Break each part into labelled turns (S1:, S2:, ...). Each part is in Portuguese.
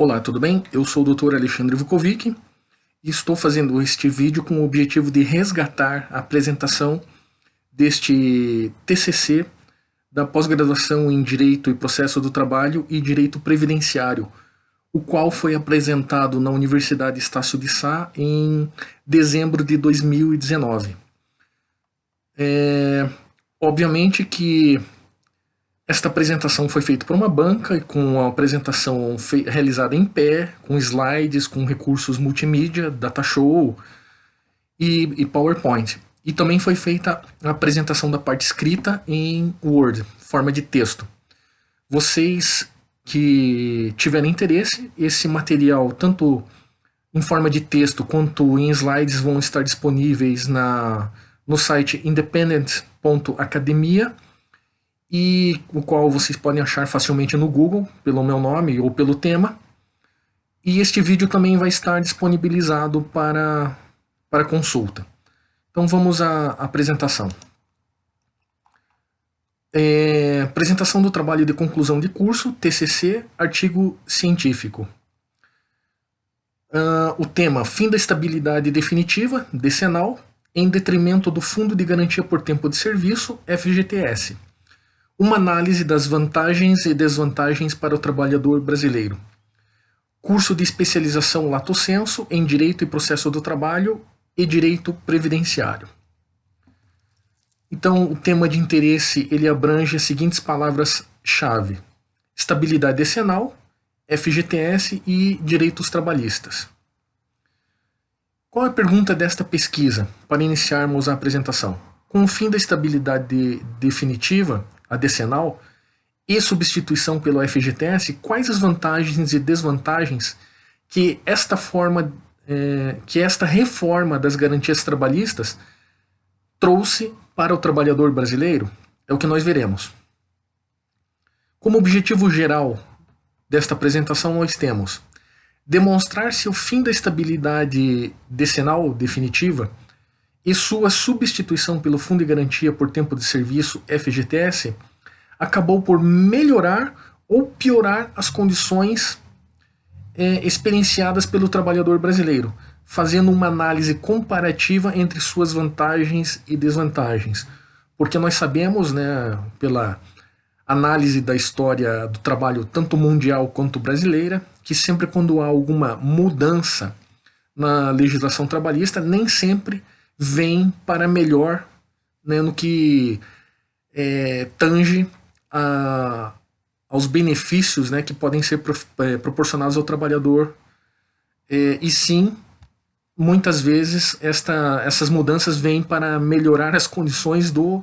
S1: Olá, tudo bem? Eu sou o Dr. Alexandre Vukovic e estou fazendo este vídeo com o objetivo de resgatar a apresentação deste TCC da pós-graduação em Direito e Processo do Trabalho e Direito Previdenciário, o qual foi apresentado na Universidade Estácio de Sá em dezembro de 2019. Obviamente que esta apresentação foi feita por uma banca, com a apresentação realizada em pé, com slides, com recursos multimídia, datashow e PowerPoint. E também foi feita a apresentação da parte escrita em Word, forma de texto. Vocês que tiverem interesse, esse material, tanto em forma de texto quanto em slides, vão estar disponíveis no site independent.academia, e o qual vocês podem achar facilmente no Google, pelo meu nome ou pelo tema. E este vídeo também vai estar disponibilizado para consulta. Então vamos à apresentação. Apresentação do trabalho de conclusão de curso, TCC, artigo científico. O tema: fim da estabilidade definitiva, decenal, em detrimento do Fundo de Garantia por Tempo de Serviço, FGTS. Uma análise das vantagens e desvantagens para o trabalhador brasileiro. Curso de especialização lato sensu em Direito e Processo do Trabalho e Direito Previdenciário. Então, o tema de interesse ele abrange as seguintes palavras-chave: estabilidade decenal, FGTS e direitos trabalhistas. Qual é a pergunta desta pesquisa, para iniciarmos a apresentação? Com o fim da estabilidade definitiva, a decenal, e substituição pelo FGTS, quais as vantagens e desvantagens que esta reforma das garantias trabalhistas trouxe para o trabalhador brasileiro? É o que nós veremos. Como objetivo geral desta apresentação, nós temos demonstrar se o fim da estabilidade decenal definitiva e sua substituição pelo Fundo de Garantia por Tempo de Serviço, FGTS, acabou por melhorar ou piorar as condições experienciadas pelo trabalhador brasileiro, fazendo uma análise comparativa entre suas vantagens e desvantagens. Porque nós sabemos, né, pela análise da história do trabalho tanto mundial quanto brasileira, que sempre quando há alguma mudança na legislação trabalhista, nem sempre vem para melhor, né, no que tange aos benefícios, né, que podem ser proporcionados ao trabalhador, e sim, muitas vezes essas mudanças vêm para melhorar as condições do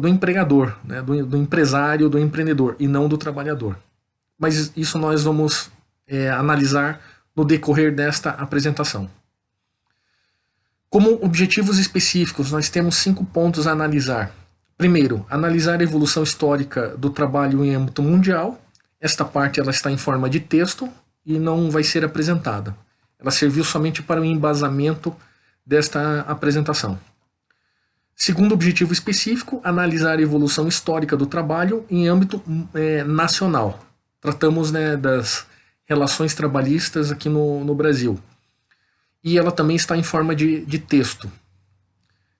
S1: empregador, né, do empresário, do empreendedor, e não do trabalhador. Mas isso nós vamos analisar no decorrer desta apresentação. Como objetivos específicos, nós temos 5 pontos a analisar. Primeiro, analisar a evolução histórica do trabalho em âmbito mundial. Esta parte ela está em forma de texto e não vai ser apresentada. Ela serviu somente para o embasamento desta apresentação. Segundo objetivo específico, analisar a evolução histórica do trabalho em âmbito nacional. Tratamos, né, das relações trabalhistas aqui no Brasil. E ela também está em forma de texto.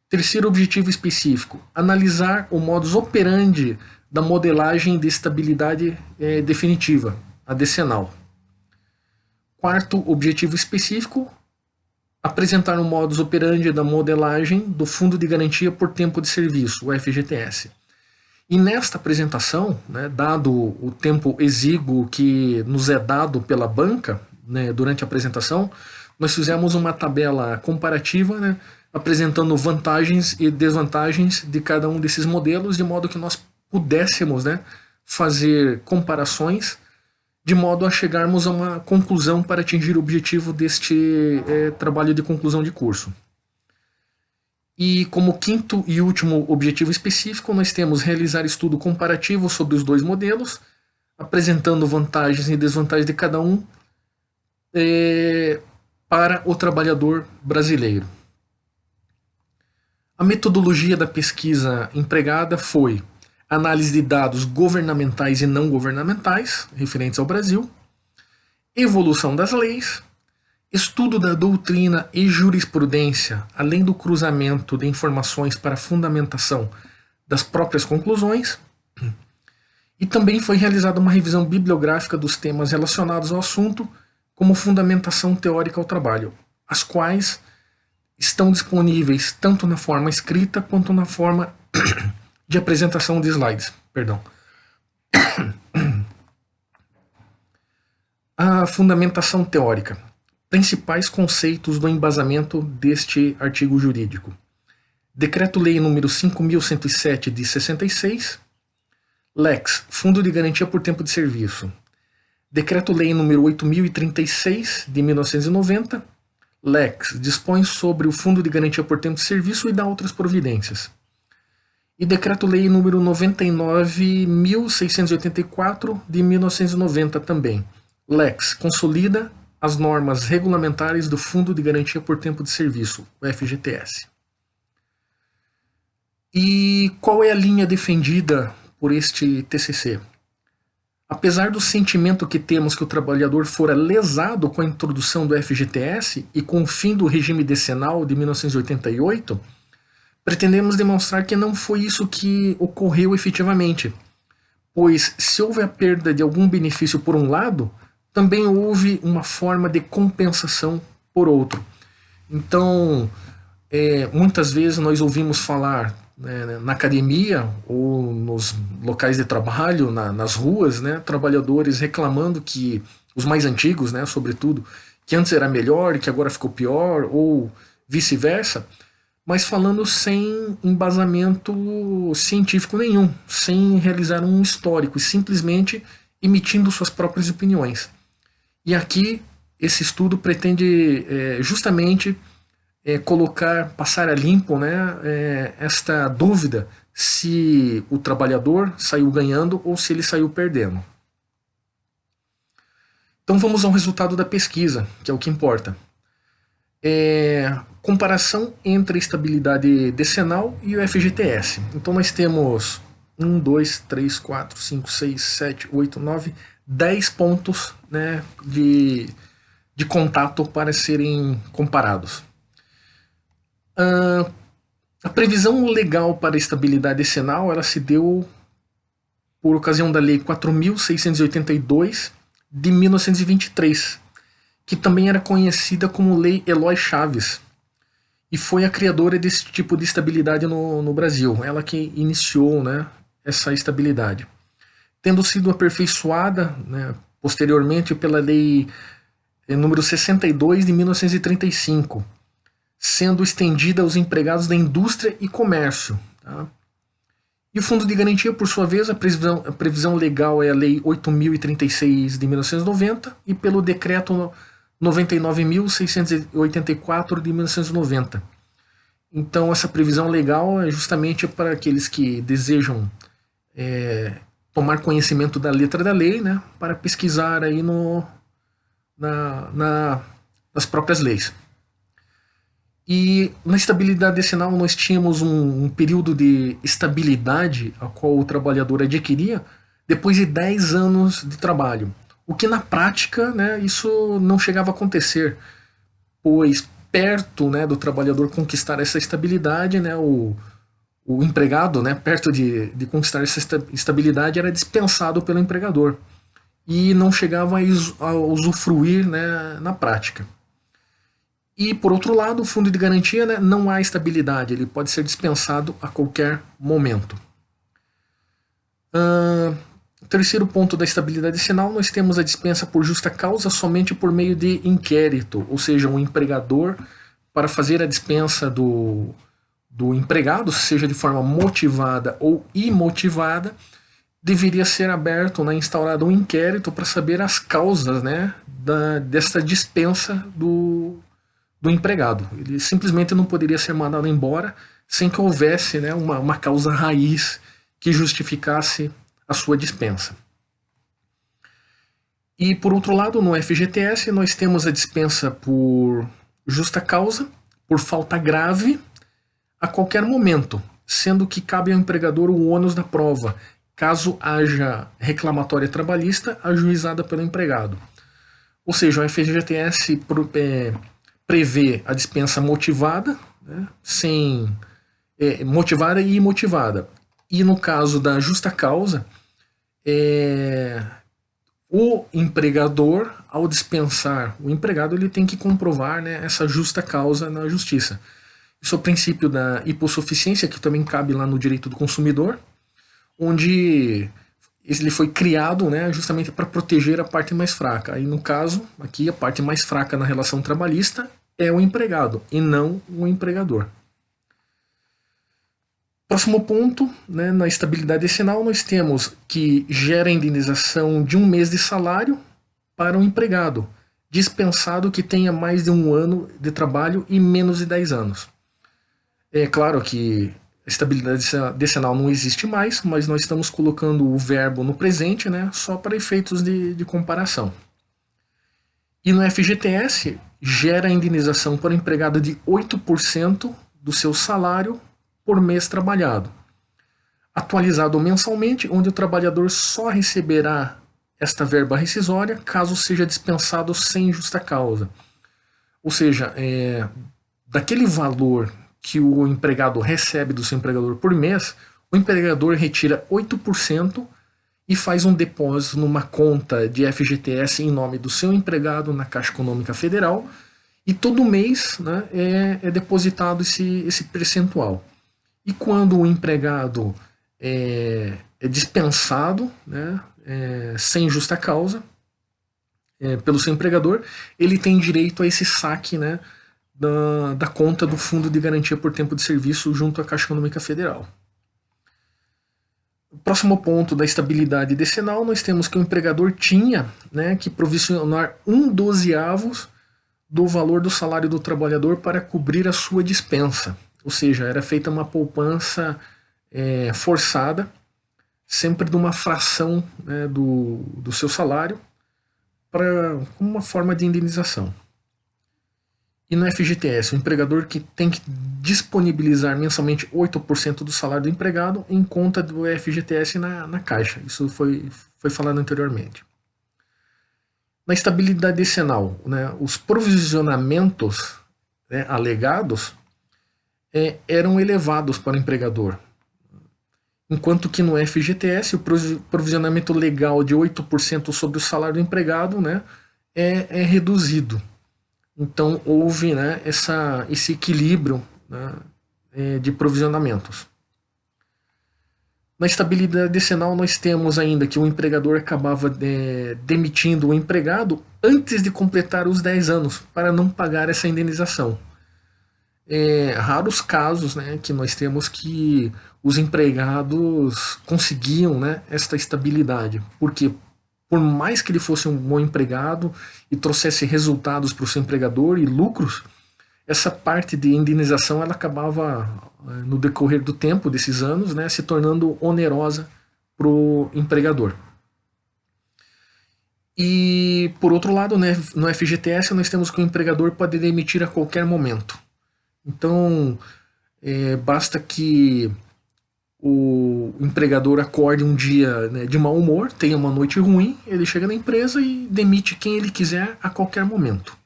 S1: Terceiro objetivo específico, analisar o modus operandi da modelagem de estabilidade definitiva, a decenal. Quarto objetivo específico, apresentar o modus operandi da modelagem do Fundo de Garantia por Tempo de Serviço, o FGTS. E nesta apresentação, né, dado o tempo exíguo que nos é dado pela banca, né, durante a apresentação, nós fizemos uma tabela comparativa, né, apresentando vantagens e desvantagens de cada um desses modelos, de modo que nós pudéssemos, né, fazer comparações, de modo a chegarmos a uma conclusão para atingir o objetivo deste trabalho de conclusão de curso. E como quinto e último objetivo específico, nós temos realizar estudo comparativo sobre os dois modelos, apresentando vantagens e desvantagens de cada um para o trabalhador brasileiro. A metodologia da pesquisa empregada foi análise de dados governamentais e não governamentais referentes ao Brasil, evolução das leis, estudo da doutrina e jurisprudência, além do cruzamento de informações para fundamentação das próprias conclusões, e também foi realizada uma revisão bibliográfica dos temas relacionados ao assunto, como fundamentação teórica ao trabalho, as quais estão disponíveis tanto na forma escrita quanto na forma de apresentação de slides. Perdão. A fundamentação teórica. Principais conceitos do embasamento deste artigo jurídico. Decreto-Lei nº 5.107 de 66. Lex, Fundo de Garantia por Tempo de Serviço. Decreto-Lei nº 8.036 de 1990. Lex, dispõe sobre o Fundo de Garantia por Tempo de Serviço e dá outras providências. E Decreto-Lei nº 99.684 de 1990 também. Lex, consolida as normas regulamentares do Fundo de Garantia por Tempo de Serviço, o FGTS. E qual é a linha defendida por este TCC? Apesar do sentimento que temos que o trabalhador fora lesado com a introdução do FGTS e com o fim do regime decenal de 1988, pretendemos demonstrar que não foi isso que ocorreu efetivamente, pois se houve a perda de algum benefício por um lado, também houve uma forma de compensação por outro. Então, muitas vezes nós ouvimos falar na academia ou nos locais de trabalho, nas ruas, trabalhadores reclamando que, os mais antigos, sobretudo, que antes era melhor e que agora ficou pior, ou vice-versa, mas falando sem embasamento científico nenhum, sem realizar um histórico, e simplesmente emitindo suas próprias opiniões. E aqui, esse estudo pretende justamente passar a limpo esta dúvida se o trabalhador saiu ganhando ou se ele saiu perdendo. Então vamos ao resultado da pesquisa, que é o que importa. Comparação entre a estabilidade decenal e o FGTS. Então nós temos 1, 2, 3, 4, 5, 6, 7, 8, 9, 10 pontos de contato para serem comparados. A previsão legal para a estabilidade decenal ela se deu por ocasião da Lei 4.682 de 1923, que também era conhecida como Lei Eloy Chaves, e foi a criadora desse tipo de estabilidade no Brasil, ela que iniciou essa estabilidade, tendo sido aperfeiçoada posteriormente pela Lei número 62 de 1935, sendo estendida aos empregados da indústria e comércio. Tá? E o Fundo de Garantia, por sua vez, a previsão legal é a Lei 8.036 de 1990 e pelo Decreto 99.684 de 1990. Então, essa previsão legal é justamente para aqueles que desejam tomar conhecimento da letra da lei, para pesquisar aí nas próprias leis. E na estabilidade decenal nós tínhamos um período de estabilidade a qual o trabalhador adquiria depois de 10 anos de trabalho. O que na prática isso não chegava a acontecer, pois perto do trabalhador conquistar essa estabilidade, o empregado, perto de conquistar essa estabilidade, era dispensado pelo empregador e não chegava a usufruir na prática. E, por outro lado, o fundo de garantia não há estabilidade, ele pode ser dispensado a qualquer momento. Terceiro ponto da estabilidade decenal, nós temos a dispensa por justa causa somente por meio de inquérito, ou seja, um empregador, para fazer a dispensa do empregado, seja de forma motivada ou imotivada, deveria ser aberto, instaurado um inquérito para saber as causas dessa dispensa do empregado. Ele simplesmente não poderia ser mandado embora sem que houvesse uma causa raiz que justificasse a sua dispensa. E por outro lado, no FGTS, nós temos a dispensa por justa causa, por falta grave, a qualquer momento, sendo que cabe ao empregador o ônus da prova, caso haja reclamatória trabalhista ajuizada pelo empregado. Ou seja, o FGTS prevê a dispensa motivada, né, sem motivada e imotivada. E no caso da justa causa, o empregador, ao dispensar o empregado, ele tem que comprovar, né, essa justa causa na justiça. Isso é o princípio da hipossuficiência, que também cabe lá no direito do consumidor, onde ele foi criado, né, justamente para proteger a parte mais fraca. Aí, no caso, aqui, a parte mais fraca na relação trabalhista é o empregado e não o empregador. Próximo ponto, né, na estabilidade decenal, nós temos que gera a indenização de 1 mês de salário para o empregado, dispensado que tenha mais de 1 ano de trabalho e menos de 10 anos. É claro que a estabilidade decenal não existe mais, mas nós estamos colocando o verbo no presente, né, só para efeitos de comparação. E no FGTS, gera a indenização para o empregado de 8% do seu salário por mês trabalhado, atualizado mensalmente, onde o trabalhador só receberá esta verba rescisória caso seja dispensado sem justa causa. Ou seja, daquele valor que o empregado recebe do seu empregador por mês, o empregador retira 8% e faz um depósito numa conta de FGTS em nome do seu empregado na Caixa Econômica Federal, e todo mês, né, é depositado esse percentual. E quando o empregado é dispensado, né, sem justa causa, pelo seu empregador, ele tem direito a esse saque, né, da conta do Fundo de Garantia por Tempo de Serviço junto à Caixa Econômica Federal. O próximo ponto da estabilidade decenal, nós temos que o empregador tinha, né, que provisionar 1/12 do valor do salário do trabalhador para cobrir a sua dispensa. Ou seja, era feita uma poupança forçada, sempre de uma fração, né, do seu salário, como uma forma de indenização. E no FGTS, o empregador que tem que disponibilizar mensalmente 8% do salário do empregado em conta do FGTS na Caixa. Isso foi falado anteriormente. Na estabilidade decenal, né, os provisionamentos, né, alegados eram elevados para o empregador. Enquanto que no FGTS, o provisionamento legal de 8% sobre o salário do empregado, né, é reduzido. Então houve, né, esse equilíbrio, né, de provisionamentos. Na estabilidade decenal nós temos ainda que o empregador acabava demitindo o empregado antes de completar os 10 anos para não pagar essa indenização. Raros casos, né, que nós temos que os empregados conseguiam, né, esta estabilidade, porque por mais que ele fosse um bom empregado e trouxesse resultados para o seu empregador e lucros, essa parte de indenização ela acabava, no decorrer do tempo, desses anos, né, se tornando onerosa para o empregador. E, por outro lado, né, no FGTS nós temos que o empregador pode demitir a qualquer momento. Então, basta que o empregador acorde um dia, né, de mau humor, tenha uma noite ruim, ele chega na empresa e demite quem ele quiser a qualquer momento.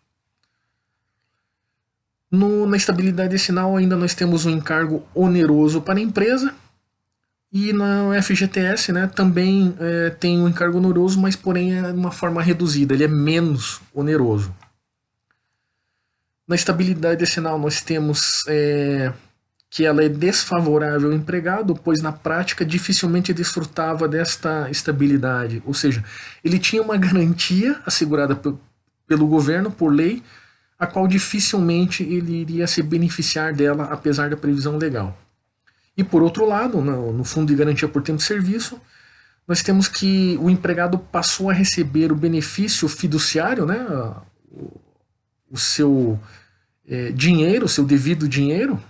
S1: Na estabilidade decenal ainda nós temos um encargo oneroso para a empresa, e no FGTS, né, também tem um encargo oneroso, mas porém é de uma forma reduzida, ele é menos oneroso. Na estabilidade decenal nós temos que ela é desfavorável ao empregado, pois na prática dificilmente desfrutava desta estabilidade. Ou seja, ele tinha uma garantia assegurada pelo governo, por lei, a qual dificilmente ele iria se beneficiar dela, apesar da previsão legal. E por outro lado, no Fundo de Garantia por Tempo de Serviço, nós temos que o empregado passou a receber o benefício fiduciário, né, o seu dinheiro, o seu devido dinheiro,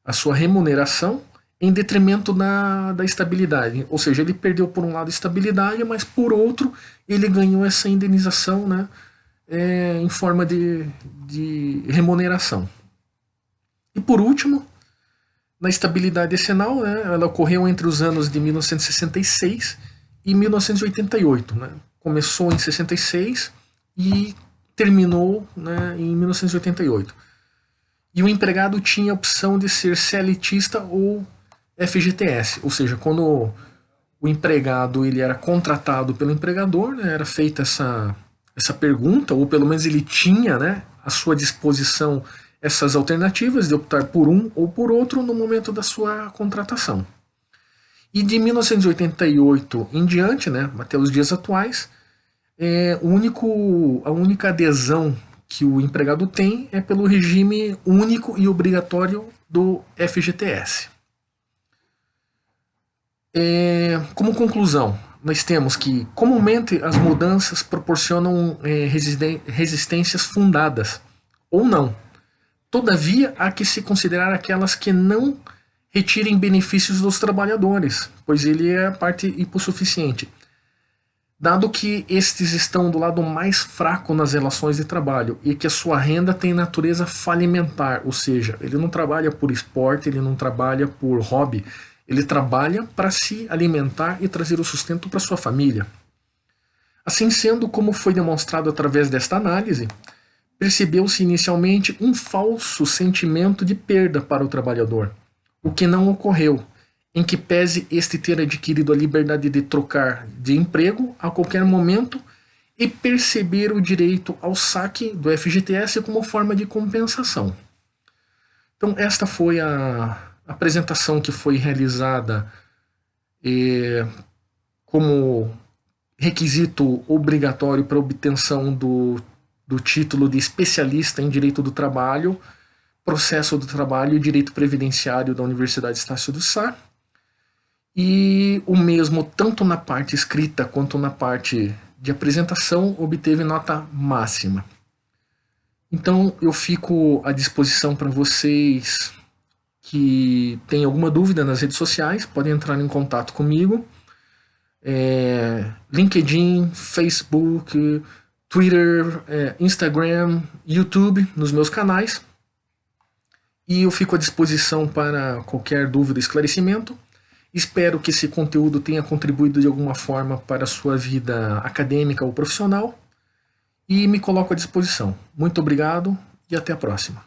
S1: a sua remuneração, em detrimento da estabilidade. Ou seja, ele perdeu por um lado a estabilidade, mas por outro ele ganhou essa indenização, né, em forma de remuneração. E por último, na estabilidade decenal, né, ela ocorreu entre os anos de 1966 e 1988. Né? Começou em 66, e terminou, né, em 1988. E o empregado tinha a opção de ser CLTista ou FGTS, ou seja, quando o empregado ele era contratado pelo empregador, né, era feita essa pergunta, ou pelo menos ele tinha, né, à sua disposição essas alternativas de optar por um ou por outro no momento da sua contratação. E de 1988 em diante, né, até os dias atuais, a única adesão que o empregado tem é pelo regime único e obrigatório do FGTS. Como conclusão, nós temos que, comumente, as mudanças proporcionam resistências fundadas, ou não. Todavia, há que se considerar aquelas que não retirem benefícios dos trabalhadores, pois ele é a parte hipossuficiente. Dado que estes estão do lado mais fraco nas relações de trabalho e que a sua renda tem natureza falimentar, ou seja, ele não trabalha por esporte, ele não trabalha por hobby, ele trabalha para se alimentar e trazer o sustento para sua família. Assim sendo, como foi demonstrado através desta análise, percebeu-se inicialmente um falso sentimento de perda para o trabalhador, o que não ocorreu, em que pese este ter adquirido a liberdade de trocar de emprego a qualquer momento e perceber o direito ao saque do FGTS como forma de compensação. Então, esta foi a apresentação que foi realizada como requisito obrigatório para obtenção do título de especialista em direito do trabalho, processo do trabalho e direito previdenciário da Universidade Estácio do Sá. E o mesmo, tanto na parte escrita quanto na parte de apresentação, obteve nota máxima. Então eu fico à disposição para vocês que têm alguma dúvida nas redes sociais, podem entrar em contato comigo. LinkedIn, Facebook, Twitter, Instagram, YouTube, nos meus canais. E eu fico à disposição para qualquer dúvida ou esclarecimento. Espero que esse conteúdo tenha contribuído de alguma forma para a sua vida acadêmica ou profissional. E me coloco à disposição. Muito obrigado e até a próxima.